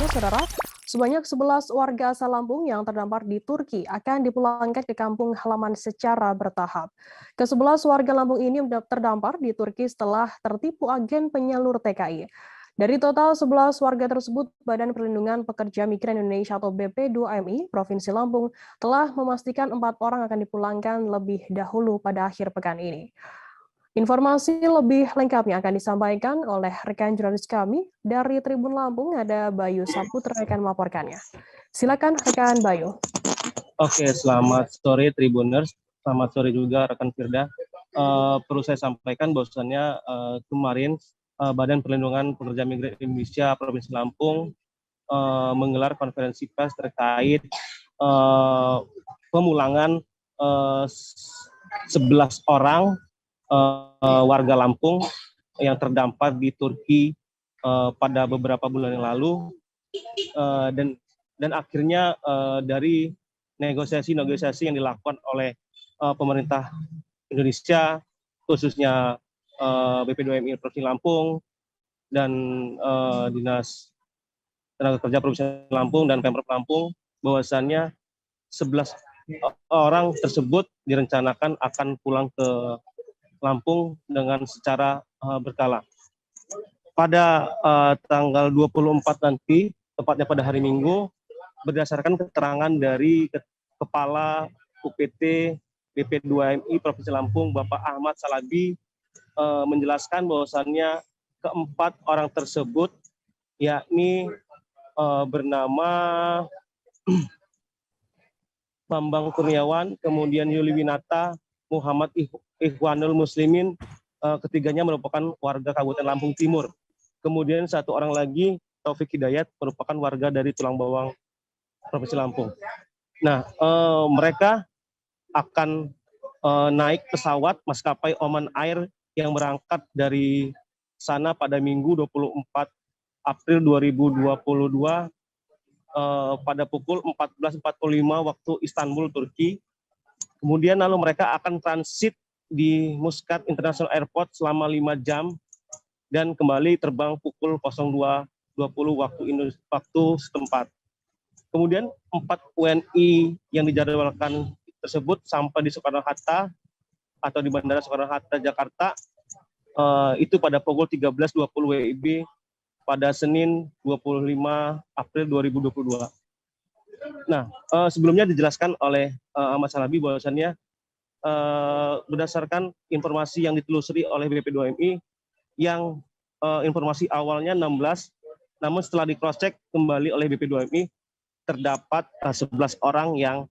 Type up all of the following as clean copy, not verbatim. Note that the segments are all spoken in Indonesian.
informasi, Saudara. Sebanyak 11 warga asal Lampung yang terdampar di Turki akan dipulangkan ke kampung halaman secara bertahap. Ke-11 warga Lampung ini terdampar di Turki setelah tertipu agen penyalur TKI. Dari total 11 warga tersebut, Badan Perlindungan Pekerja Migran Indonesia atau BP2MI Provinsi Lampung telah memastikan 4 orang akan dipulangkan lebih dahulu pada akhir pekan ini. Informasi lebih lengkapnya akan disampaikan oleh rekan jurnalis kami dari Tribun Lampung, ada Bayu Saputra akan melaporkannya. Silakan rekan Bayu. Oke, selamat sore Tribuners, selamat sore juga rekan Firda. Perlu saya sampaikan bahwasannya kemarin Badan Perlindungan Pekerja Migran Indonesia Provinsi Lampung menggelar konferensi pers terkait pemulangan 11 orang warga Lampung yang terdampar di Turki pada beberapa bulan yang lalu, dan akhirnya dari negosiasi yang dilakukan oleh pemerintah Indonesia, khususnya BP2MI Provinsi Lampung dan Dinas Tenaga Kerja Provinsi Lampung dan Pemprov Lampung, bahwasannya 11 orang tersebut direncanakan akan pulang ke Lampung dengan secara berkala. Pada tanggal 24 nanti, tepatnya pada hari Minggu, berdasarkan keterangan dari Kepala UPT BP2MI Provinsi Lampung, Bapak Ahmad Salabi, menjelaskan bahwasannya keempat orang tersebut, yakni bernama Bambang Kurniawan, kemudian Yuli Winata, Muhammad Ikhwanul Muslimin, ketiganya merupakan warga Kabupaten Lampung Timur. Kemudian satu orang lagi, Taufik Hidayat, merupakan warga dari Tulang Bawang, Provinsi Lampung. Nah, mereka akan naik pesawat maskapai Oman Air yang berangkat dari sana pada Minggu 24 April 2022 pada pukul 14.45 waktu Istanbul, Turki. Kemudian lalu mereka akan transit di Muscat International Airport selama 5 jam dan kembali terbang pukul 02.20 waktu setempat. Kemudian 4 WNI yang dijadwalkan tersebut sampai di Soekarno-Hatta atau di Bandara Soekarno-Hatta, Jakarta, itu pada pukul 13.20 WIB pada Senin 25 April 2022. Nah, sebelumnya dijelaskan oleh Ahmad Salabi bahwasannya berdasarkan informasi yang ditelusuri oleh BP2MI yang informasi awalnya 16, namun setelah di cross check kembali oleh BP2MI terdapat 11 orang yang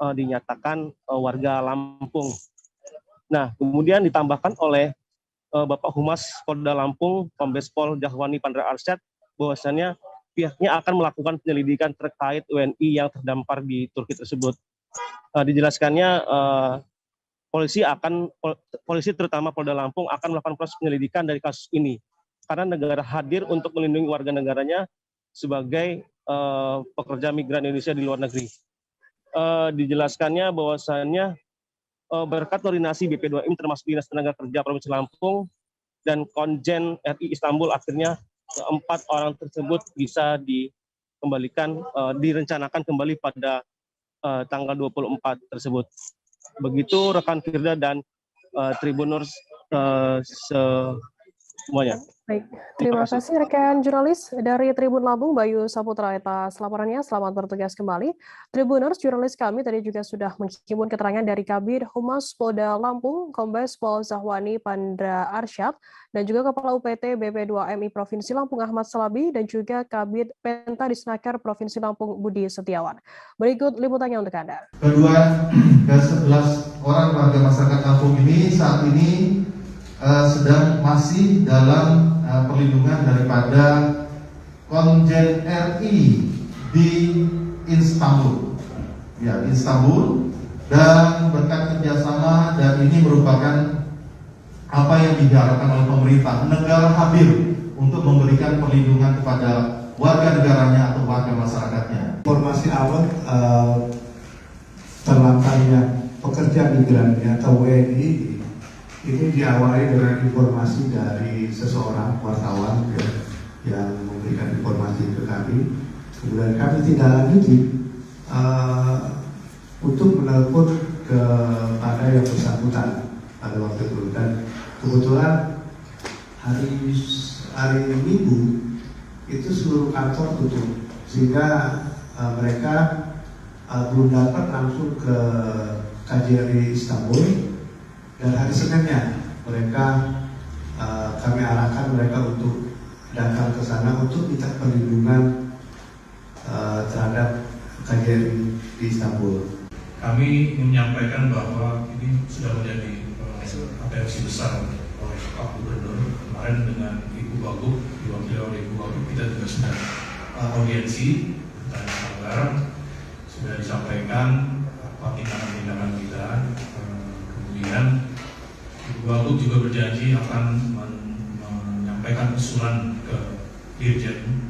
dinyatakan warga Lampung. Nah, kemudian ditambahkan oleh Bapak Humas Polda Lampung, Kombes Pol Jahwani Pandra Arsyad, bahwasannya pihaknya akan melakukan penyelidikan terkait WNI yang terdampar di Turki tersebut. Dijelaskannya polisi terutama Polda Lampung akan melakukan proses penyelidikan dari kasus ini karena negara hadir untuk melindungi warga negaranya sebagai pekerja migran Indonesia di luar negeri. Dijelaskannya bahwasannya berkat koordinasi BP2MI termasuk Dinas Tenaga Kerja Provinsi Lampung dan Konjen RI Istanbul, akhirnya keempat orang tersebut bisa dikembalikan, direncanakan kembali pada tanggal 24 tersebut. Begitu rekan Firda dan Tribuners semuanya. Baik, terima kasih rekan jurnalis dari Tribun Lampung, Bayu Saputra atas laporannya. Selamat bertugas kembali. Tribuners, jurnalis kami tadi juga sudah menghimpun keterangan dari Kabid Humas Polda Lampung, Kombes Pol Zahwani Pandra Arsyad, dan juga Kepala UPT BP2MI Provinsi Lampung Ahmad Salabi, dan juga Kabid Penta Disnaker Provinsi Lampung Budi Setiawan. Berikut liputannya untuk Anda. Kedua ke-11 orang warga masyarakat Lampung ini saat ini sedang masih dalam perlindungan daripada Konjen RI di Istanbul, ya Istanbul, dan berkat kerjasama dan ini merupakan apa yang diharapkan oleh pemerintah, negara hadir untuk memberikan perlindungan kepada warga negaranya atau warga masyarakatnya. Informasi awal terlantangnya pekerja migran atau WNI ini diawali dengan informasi dari seseorang wartawan yang memberikan informasi ke kami Kemudian kami tidak lanjuti untuk menelpon kepada yang bersangkutan pada waktu itu, dan kebetulan hari Minggu itu seluruh kantor tutup, sehingga mereka belum dapat langsung ke KJRI Istanbul, dan hari Seninnya mereka kami arahkan mereka untuk datang ke sana untuk minta perlindungan terhadap KJRI di Istanbul. Kami menyampaikan bahwa ini sudah menjadi atensi besar oleh Pak Gubernur. Kemarin dengan Ibu Wagub, diwakili oleh Ibu Wagub, kita juga sudah audiensi dan anggaran sudah disampaikan apa tindakan-tindakan kita. Kemudian Ibu Wagub juga berjanji akan menyampaikan usulan ke Dirjen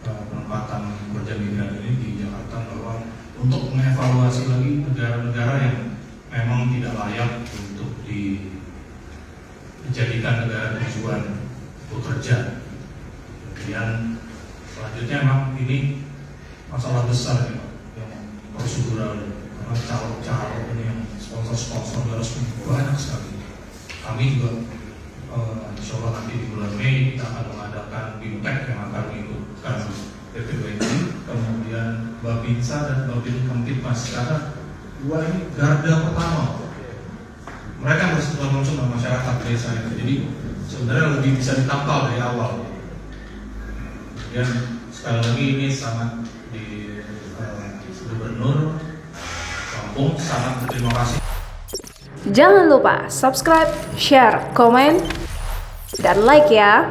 penempatan pekerja migran ini di Jakarta bahwa untuk mengevaluasi lagi negara-negara yang memang tidak layak untuk dijadikan negara tujuan bekerja. Kemudian selanjutnya memang ini masalah besar ya, yang prosedural, karena calon-calon ini yang sponsor-sponsor harus banyak sekali. Kami juga insya Allah nanti di bulan Mei kita akan mengadakan BIMTEK yang akan mengikutkan BPWNI, kemudian Babinsa dan Babin Kamtipmas, karena dua ini garda pertama. Mereka harus langsung sama masyarakat desa itu, jadi sebenarnya lebih bisa ditangkal dari awal. Kemudian sekali lagi ini sangat di Gubernur Lampung sangat berterima kasih. Jangan lupa subscribe, share, komen, dan like ya.